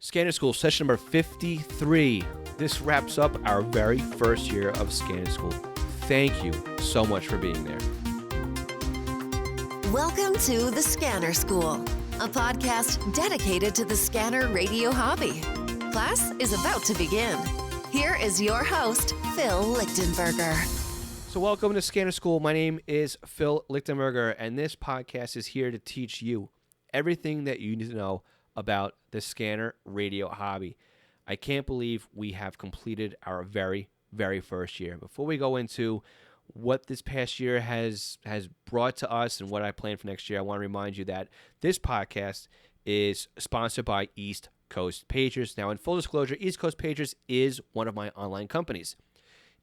Scanner School session number 53. This wraps up our very first year of Scanner School. Thank you so much for being there. Welcome to the Scanner School, a podcast dedicated to the scanner radio hobby. Class is about to begin. Here is your host, Phil Lichtenberger. So welcome to Scanner School. My name is Phil Lichtenberger, and this podcast is here to teach you everything that you need to know about the scanner radio hobby. I can't believe we have completed our very, very first year. Before we go into what this past year has brought to us and what I plan for next year, I want to remind you that this podcast is sponsored by East Coast Pagers. Now, in full disclosure, East Coast Pagers is one of my online companies.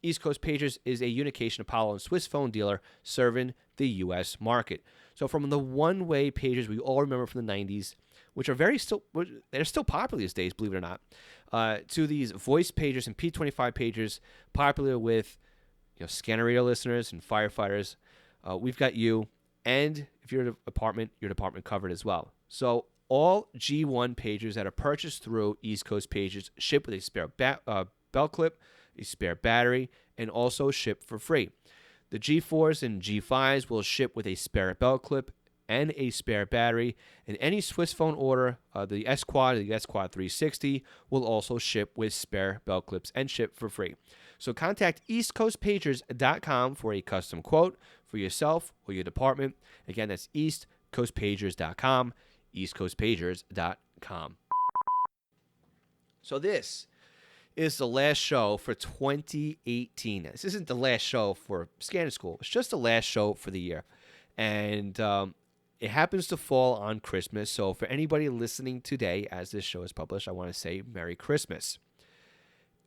East Coast Pagers is a Unication, Apollo, and Swiss phone dealer serving the U.S. market. So from the one-way pagers we all remember from the 90s, which are they're still popular these days, believe it or not, to these voice pagers and P25 pagers, popular with scanner radio listeners and firefighters. We've got you, and if you're an apartment, your department covered as well. So all G1 pagers that are purchased through East Coast Pagers ship with a spare belt clip, a spare battery, and also ship for free. The G4s and G5s will ship with a spare belt clip and a spare battery, and any Swiss phone order, the S-Quad or the S-Quad 360, will also ship with spare belt clips and ship for free. So contact eastcoastpagers.com for a custom quote for yourself or your department. Again, that's eastcoastpagers.com, eastcoastpagers.com. So this is the last show for 2018. This isn't the last show for Scanner School. It's just the last show for the year. And it happens to fall on Christmas. So for anybody listening today as this show is published, I want to say Merry Christmas.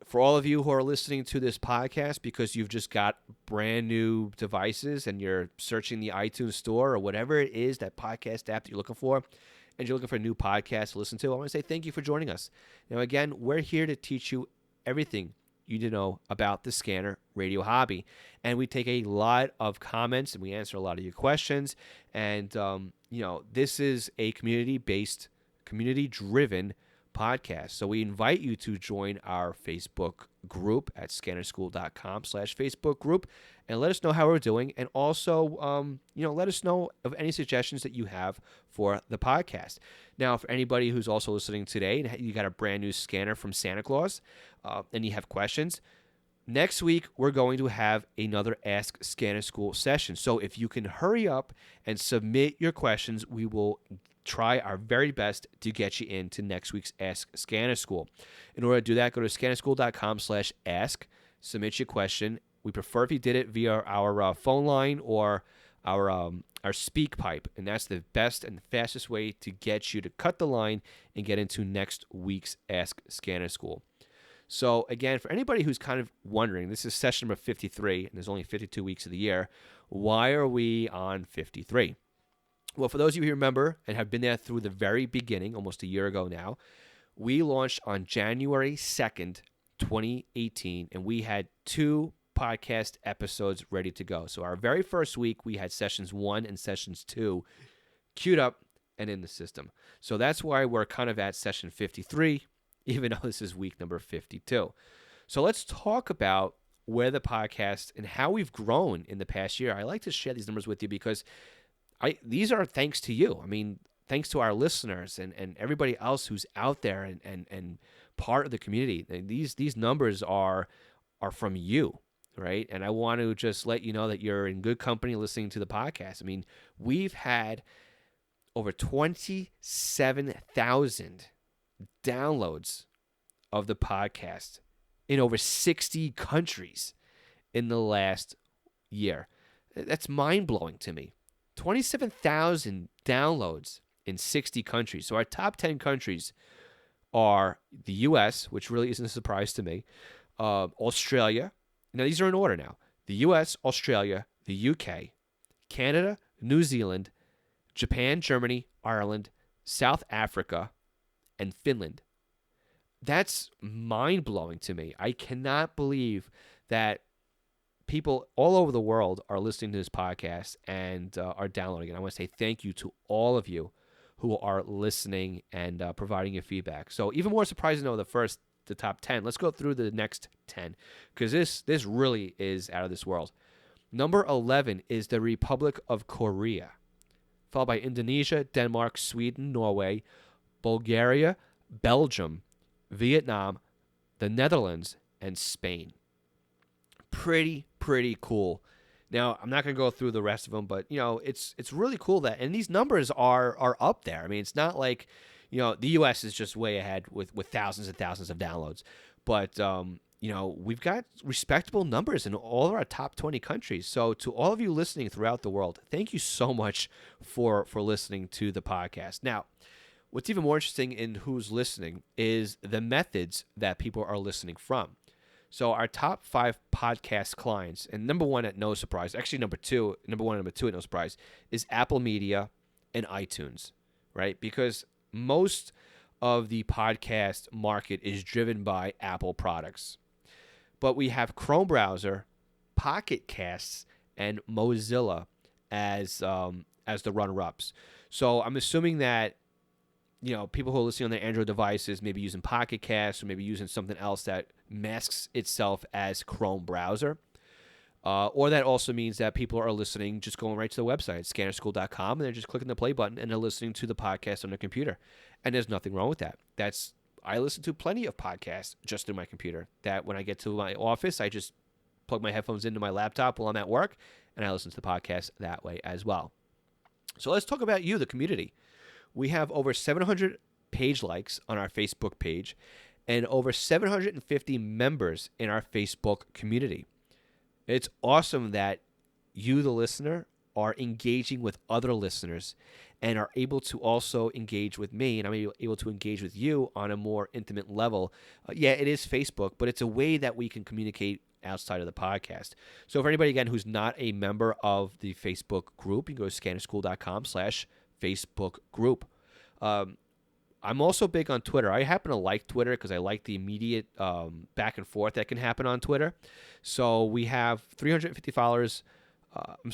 For all of you who are listening to this podcast because you've just got brand new devices and you're searching the iTunes store or whatever it is, that podcast app that you're looking for, and you're looking for a new podcast to listen to, I want to say thank you for joining us. Now, again, we're here to teach you everything you need to know about the scanner radio hobby. And we take a lot of comments and we answer a lot of your questions. And, this is a community-based, community-driven podcast. So we invite you to join our Facebook group at scannerschool.com/Facebook group and let us know how we're doing. And also, let us know of any suggestions that you have for the podcast. Now, for anybody who's also listening today and you got a brand new scanner from Santa Claus and you have questions, next week we're going to have another Ask Scanner School session. So if you can hurry up and submit your questions, we will try our very best to get you into next week's Ask Scanner School. In order to do that, go to scannerschool.com/ask, submit your question. We prefer if you did it via our phone line or our speak pipe, and that's the best and fastest way to get you to cut the line and get into next week's Ask Scanner School. So again, for anybody who's kind of wondering, this is session number 53, and there's only 52 weeks of the year. Why are we on 53? Well, for those of you who remember and have been there through the very beginning, almost a year ago now, we launched on January 2nd, 2018, and we had 2 podcast episodes ready to go. So our very first week, we had sessions 1 and sessions 2 queued up and in the system. So that's why we're kind of at session 53, even though this is week number 52. So let's talk about where the podcast and how we've grown in the past year. I like to share these numbers with you because these are thanks to you. I mean, thanks to our listeners and everybody else who's out there and part of the community. These numbers are from you, right? And I want to just let you know that you're in good company listening to the podcast. I mean, we've had over 27,000 downloads of the podcast in over 60 countries in the last year. That's mind-blowing to me. 27,000 downloads in 60 countries. So our top 10 countries are the U.S., which really isn't a surprise to me, Australia. Now, these are in order now. The U.S., Australia, the U.K., Canada, New Zealand, Japan, Germany, Ireland, South Africa, and Finland. That's mind-blowing to me. I cannot believe that people all over the world are listening to this podcast and are downloading it. I want to say thank you to all of you who are listening and providing your feedback. So even more surprising though, the top 10. Let's go through the next 10 because this really is out of this world. Number 11 is the Republic of Korea, followed by Indonesia, Denmark, Sweden, Norway, Bulgaria, Belgium, Vietnam, the Netherlands, and Spain. Pretty cool. Now, I'm not going to go through the rest of them, but, it's really cool that, and these numbers are up there. I mean, it's not like, the U.S. is just way ahead with thousands and thousands of downloads. But, we've got respectable numbers in all of our top 20 countries. So to all of you listening throughout the world, thank you so much for listening to the podcast. Now, what's even more interesting in who's listening is the methods that people are listening from. So our top 5 podcast clients, and number one at no surprise, actually number one and number two at no surprise, is Apple Media and iTunes, right? Because most of the podcast market is driven by Apple products. But we have Chrome browser, Pocket Casts, and Mozilla as the runner-ups. So I'm assuming that people who are listening on their Android devices maybe using Pocket Cast or maybe using something else that masks itself as Chrome browser. Or that also means that people are listening, just going right to the website, scannerschool.com, and they're just clicking the play button and they're listening to the podcast on their computer. And there's nothing wrong with that. I listen to plenty of podcasts just through my computer. That when I get to my office, I just plug my headphones into my laptop while I'm at work, and I listen to the podcast that way as well. So let's talk about you, the community. We have over 700 page likes on our Facebook page and over 750 members in our Facebook community. It's awesome that you, the listener, are engaging with other listeners and are able to also engage with me, and I'm able to engage with you on a more intimate level. Yeah, it is Facebook, but it's a way that we can communicate outside of the podcast. So for anybody, again, who's not a member of the Facebook group, you can go to scannerschool.com/Facebook group. I'm also big on Twitter. I happen to like Twitter because I like the immediate back and forth that can happen on Twitter. So we have 350 followers.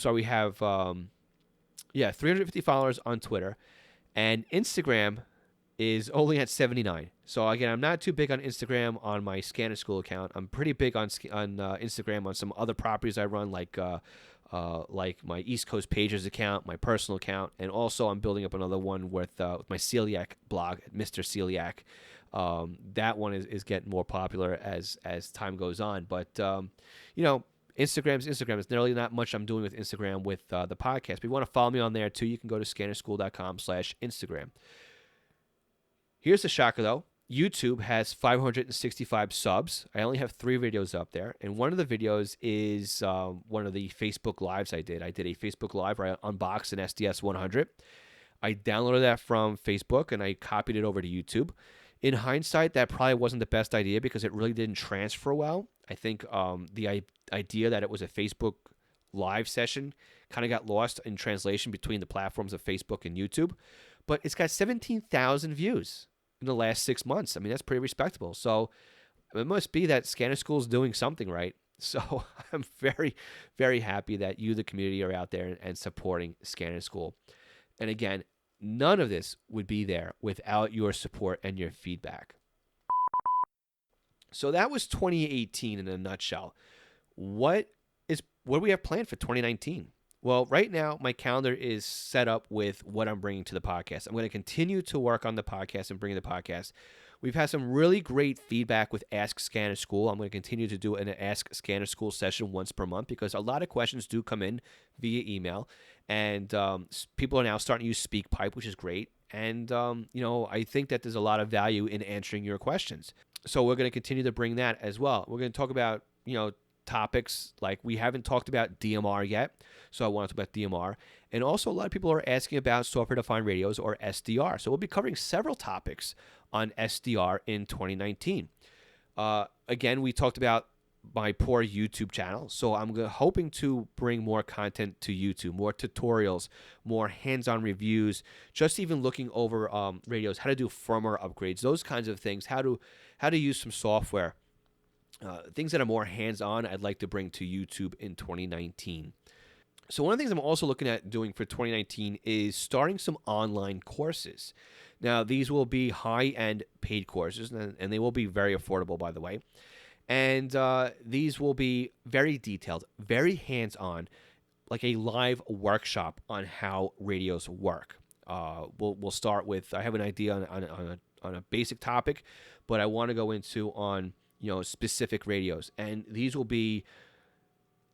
We have 350 followers on Twitter, and Instagram is only at 79. So again, I'm not too big on Instagram on my Scanner School account. I'm pretty big on Instagram on some other properties I run, like my East Coast Pages account, my personal account, and also I'm building up another one with my celiac blog, Mr. Celiac. That one is getting more popular as time goes on, but Instagram's Instagram. There's nearly not much I'm doing with Instagram with the podcast. But if you want to follow me on there too, you can go to scannerschool.com/Instagram. Here's the shocker though. YouTube has 565 subs. I only have 3 videos up there. And one of the videos is one of the Facebook Lives I did. I did a Facebook Live where I unboxed an SDS 100. I downloaded that from Facebook and I copied it over to YouTube. In hindsight, that probably wasn't the best idea because it really didn't transfer well. I think the idea that it was a Facebook Live session kind of got lost in translation between the platforms of Facebook and YouTube. But it's got 17,000 views in the last 6 months. I mean, that's pretty respectable. So it must be that Scanner School is doing something right. So I'm very, very happy that you, the community, are out there and supporting Scanner School. And again, none of this would be there without your support and your feedback. So that was 2018 in a nutshell. What do we have planned for 2019? Well, right now, my calendar is set up with what I'm bringing to the podcast. I'm going to continue to work on the podcast and bring the podcast. We've had some really great feedback with Ask Scanner School. I'm going to continue to do an Ask Scanner School session once per month because a lot of questions do come in via email. And people are now starting to use SpeakPipe, which is great. And, I think that there's a lot of value in answering your questions. So we're going to continue to bring that as well. We're going to talk about, topics like we haven't talked about DMR yet. So I want to talk about DMR. And also a lot of people are asking about software-defined radios or SDR. So we'll be covering several topics on SDR in 2019. Again, we talked about my poor YouTube channel. So I'm hoping to bring more content to YouTube, more tutorials, more hands-on reviews, just even looking over radios, how to do firmware upgrades, those kinds of things, how to use some software. Things that are more hands-on, I'd like to bring to YouTube in 2019. So one of the things I'm also looking at doing for 2019 is starting some online courses. Now, these will be high-end paid courses, and they will be very affordable, by the way. And these will be very detailed, very hands-on, like a live workshop on how radios work. We'll start with, I have an idea on a basic topic, but I want to go into on specific radios, and these will be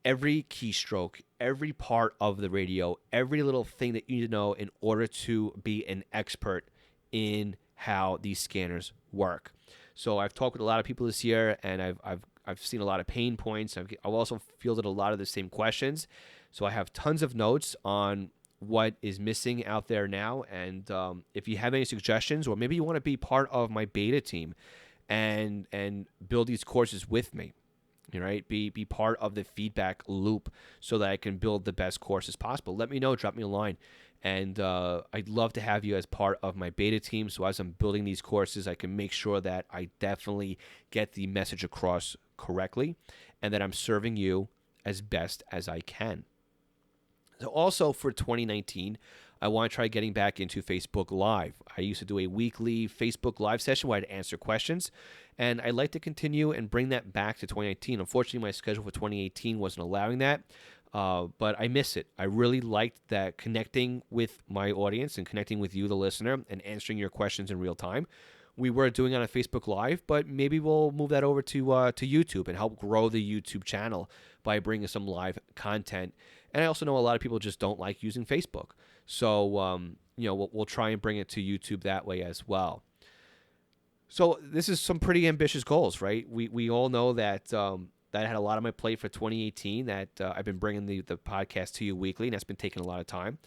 every keystroke, every part of the radio, every little thing that you need to know in order to be an expert in how these scanners work. So I've talked with a lot of people this year, and I've seen a lot of pain points. I've also fielded a lot of the same questions. So I have tons of notes on what is missing out there now. And if you have any suggestions, or maybe you want to be part of my beta team and build these courses with me, right? Be part of the feedback loop so that I can build the best courses possible. Let me know. Drop me a line. And I'd love to have you as part of my beta team. So as I'm building these courses, I can make sure that I definitely get the message across correctly and that I'm serving you as best as I can. So also for 2019, I want to try getting back into Facebook Live. I used to do a weekly Facebook Live session where I'd answer questions, and I'd like to continue and bring that back to 2019. Unfortunately, my schedule for 2018 wasn't allowing that, but I miss it. I really liked that connecting with my audience and connecting with you, the listener, and answering your questions in real time. We were doing it on a Facebook Live, but maybe we'll move that over to YouTube and help grow the YouTube channel by bringing some live content. And I also know a lot of people just don't like using Facebook. So, we'll try and bring it to YouTube that way as well. So this is some pretty ambitious goals, right? We all know that that I had a lot on my plate for 2018, that I've been bringing the podcast to you weekly, and that's been taking a lot of time.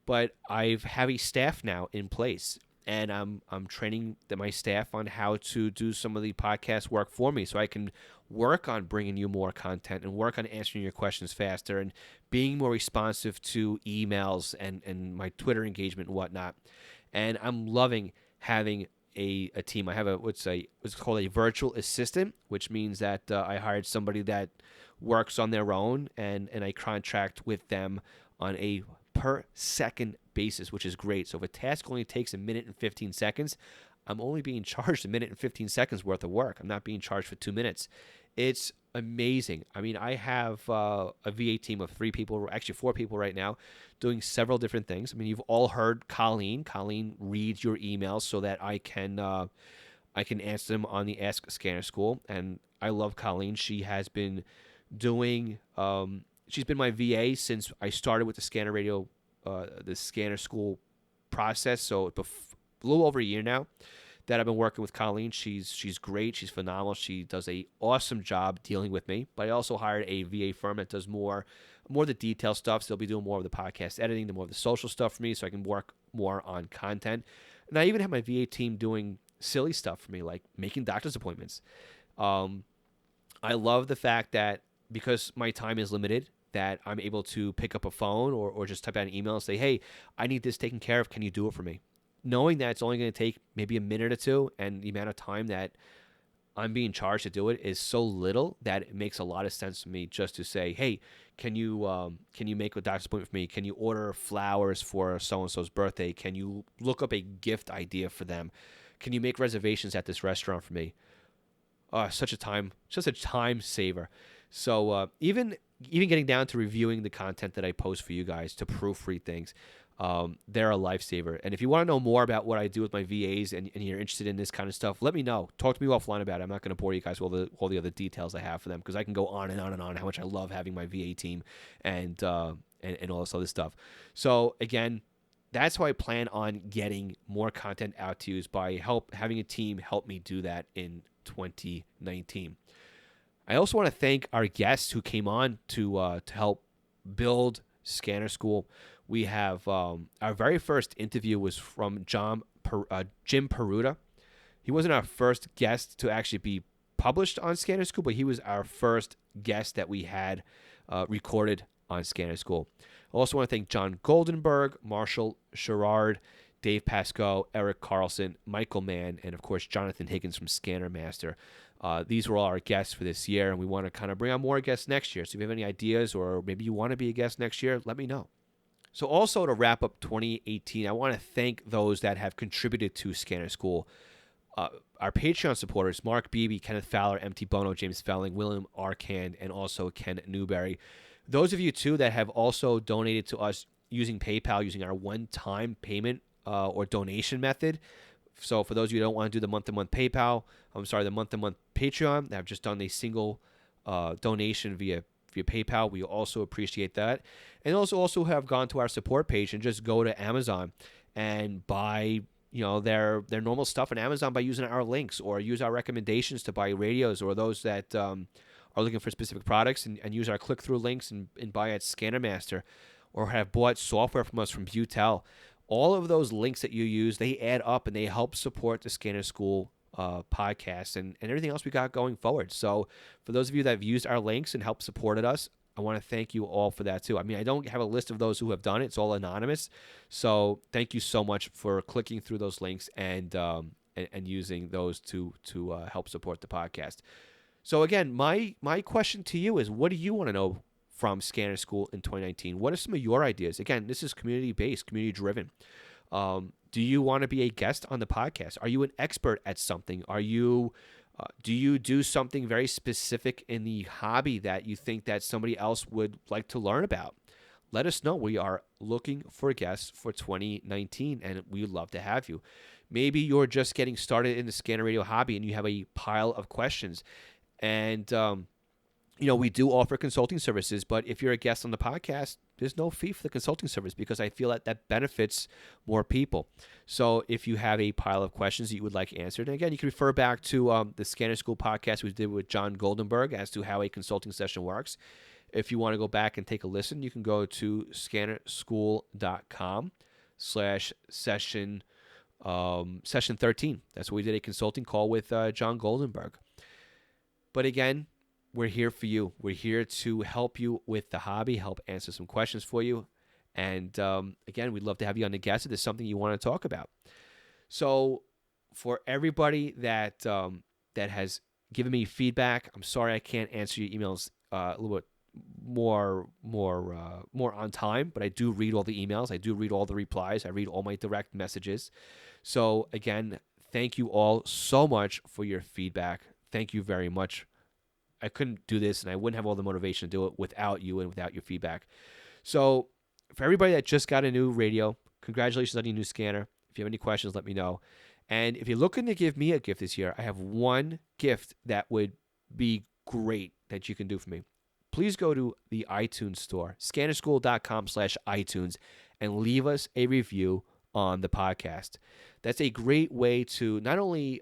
But I have a staff now in place, and I'm training my staff on how to do some of the podcast work for me so I can work on bringing you more content and work on answering your questions faster and being more responsive to emails and my Twitter engagement and whatnot. And I'm loving having a team. I have what's called a virtual assistant, which means that I hired somebody that works on their own, and I contract with them on a per second basis, which is great. So if a task only takes a minute and 15 seconds, I'm only being charged a minute and 15 seconds worth of work. I'm not being charged for 2 minutes. It's amazing. I mean, I have a VA team of 3 people, actually 4 people right now, doing several different things. I mean, you've all heard Colleen. Colleen reads your emails so that I can answer them on the Ask Scanner School. And I love Colleen. She has been doing, she's been my VA since I started with the Scanner Radio, the Scanner School process. So a little over a year now that I've been working with Colleen. She's great. She's phenomenal. She does a awesome job dealing with me. But I also hired a VA firm that does more of the detail stuff. So they'll be doing more of the podcast editing, more of the social stuff for me, so I can work more on content. And I even have my VA team doing silly stuff for me, like making doctor's appointments. I love the fact that because my time is limited, that I'm able to pick up a phone or just type out an email and say, hey, I need this taken care of. Can you do it for me? Knowing that it's only going to take maybe a minute or two, and the amount of time that I'm being charged to do it is so little that it makes a lot of sense to me just to say, hey, can you make a doctor's appointment for me? Can you order flowers for so-and-so's birthday? Can you look up a gift idea for them? Can you make reservations at this restaurant for me? Such a time saver. So even getting down to reviewing the content that I post for you guys, to proofread things, they're a lifesaver. And if you want to know more about what I do with my VAs and you're interested in this kind of stuff, let me know. Talk to me offline about it. I'm not going to bore you guys with all the other details I have for them, because I can go on and on and on how much I love having my VA team and all this other stuff. So again, that's how I plan on getting more content out to you, is by having a team help me do that in 2019. I also want to thank our guests who came on to help build Scanner School. We have our very first interview was from Jim Peruta. He wasn't our first guest to actually be published on Scanner School, but he was our first guest that we had recorded on Scanner School. I also want to thank John Goldenberg, Marshall Sherrard, Dave Pasco, Eric Carlson, Michael Mann, and of course Jonathan Higgins from Scanner Master. These were all our guests for this year, and we want to kind of bring on more guests next year. So if you have any ideas or maybe you want to be a guest next year, let me know. So also to wrap up 2018, I want to thank those that have contributed to Scanner School. Our Patreon supporters, Mark Beebe, Kenneth Fowler, MT Bono, James Felling, William Arcand, and also Ken Newberry. Those of you, too, that have also donated to us using PayPal, using our one-time payment or donation method. So for those of you who don't want to do the month-to-month the month-to-month Patreon, that have just done a single donation via PayPal, we also appreciate that. And also have gone to our support page and just go to Amazon and buy their normal stuff on Amazon by using our links, or use our recommendations to buy radios, or those that are looking for specific products and use our click-through links and buy at Scanner Master, or have bought software from us from Butel. All of those links that you use, they add up and they help support the Scanner School podcast and everything else we got going forward. So for those of you that have used our links and helped supported us, I want to thank you all for that too. I mean, I don't have a list of those who have done it. It's all anonymous. So thank you so much for clicking through those links and using those to help support the podcast. So again, my question to you is, what do you want to know from Scanner School in 2019? What are some of your ideas? Again, this is community-based, community-driven. Do you want to be a guest on the podcast? Are you an expert at something? Do you do something very specific in the hobby that you think that somebody else would like to learn about? Let us know. We are looking for guests for 2019, and we would love to have you. Maybe you're just getting started in the Scanner Radio hobby and you have a pile of questions. And, we do offer consulting services, but if you're a guest on the podcast, there's no fee for the consulting service, because I feel that benefits more people. So if you have a pile of questions that you would like answered, and again, you can refer back to the Scanner School podcast we did with John Goldenberg as to how a consulting session works. If you want to go back and take a listen, you can go to scannerschool.com/session 13. That's where we did a consulting call with John Goldenberg. But again, we're here for you. We're here to help you with the hobby, help answer some questions for you. And again, we'd love to have you on the guest if there's something you want to talk about. So for everybody that has given me feedback, I'm sorry I can't answer your emails a little bit more on time, but I do read all the emails. I do read all the replies. I read all my direct messages. So again, thank you all so much for your feedback. Thank you very much. I couldn't do this, and I wouldn't have all the motivation to do it without you and without your feedback. So for everybody that just got a new radio, congratulations on your new scanner. If you have any questions, let me know. And if you're looking to give me a gift this year, I have one gift that would be great that you can do for me. Please go to the iTunes store, scannerschool.com/iTunes, and leave us a review on the podcast. That's a great way to not only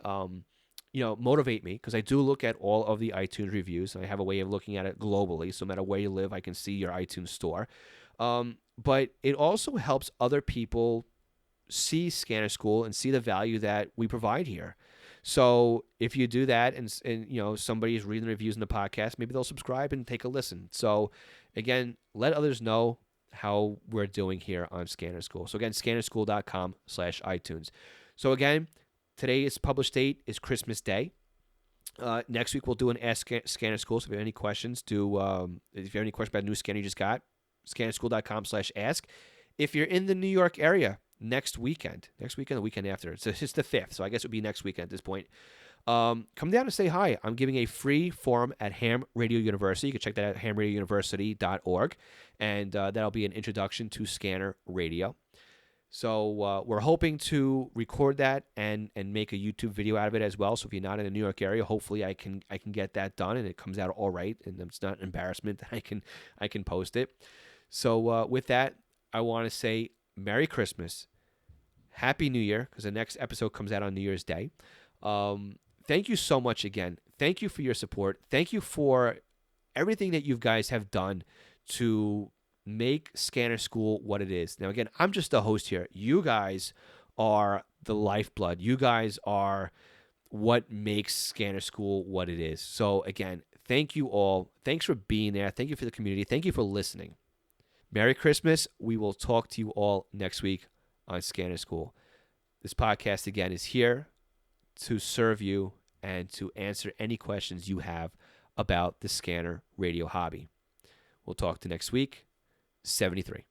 motivate me, because I do look at all of the iTunes reviews, and I have a way of looking at it globally. So no matter where you live, I can see your iTunes store. But it also helps other people see Scanner School and see the value that we provide here. So if you do that and somebody is reading the reviews in the podcast, maybe they'll subscribe and take a listen. So again, let others know how we're doing here on Scanner School. So again, scannerschool.com/iTunes. So again, today's published date is Christmas Day. Next week we'll do an Ask Scanner School. So if you have any questions, if you have any questions about a new scanner you just got, scannerschool.com/ask. If you're in the New York area next weekend, the weekend after, it's the 5th, so I guess it would be next weekend at this point. Come down and say hi. I'm giving a free forum at Ham Radio University. You can check that out at hamradiouniversity.org, and that'll be an introduction to Scanner Radio. So we're hoping to record that and make a YouTube video out of it as well. So if you're not in the New York area, hopefully I can get that done and it comes out all right, and it's not an embarrassment that I can post it. So with that, I want to say Merry Christmas, Happy New Year, because the next episode comes out on New Year's Day. Thank you so much again. Thank you for your support. Thank you for everything that you guys have done to make Scanner School what it is. Now, again, I'm just the host here. You guys are the lifeblood. You guys are what makes Scanner School what it is. So, again, thank you all. Thanks for being there. Thank you for the community. Thank you for listening. Merry Christmas. We will talk to you all next week on Scanner School. This podcast, again, is here to serve you and to answer any questions you have about the scanner radio hobby. We'll talk to next week. 73.